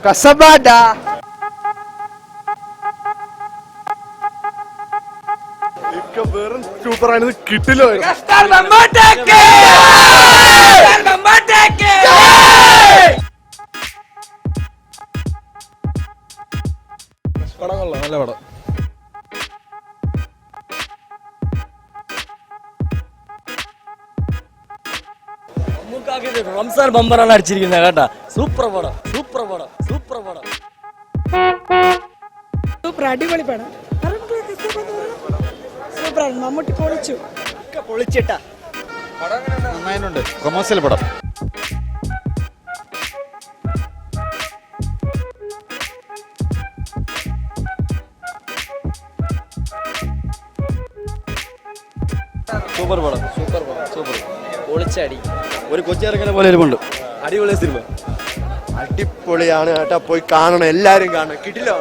കസബാഡ വെറും സൂപ്പറാണ്. കിട്ടില്ലോ പടം കൊള്ളാം, നല്ല പടം. റംസാൻ ബമ്പറാണ് അടിച്ചിരിക്കുന്നത് കേട്ടാ. സൂപ്പർ പടം, സൂപ്പർ പടം, സൂപ്പർ പടം, സൂപ്പർ അടിപൊളി പടം. സൂപ്പറാണ്. മമ്മൂട്ടി പൊളിച്ചു, പൊളിച്ചിട്ടാ നന്നായിട്ടുണ്ട്. കൊമേഴ്സ്യൽ പടം. സൂപ്പർ പടം, സൂപ്പർ പടം, സൂപ്പർ പൊളിച്ചടി. ഒരു കൊച്ചിറങ്ങനെ പോലെ എരിവുണ്ട്. അടിപൊളി സിനിമ, അടിപൊളിയാണ് കേട്ടോ. പോയി കാണണം, എല്ലാരും കാണണം. കിട്ടില്ലോ.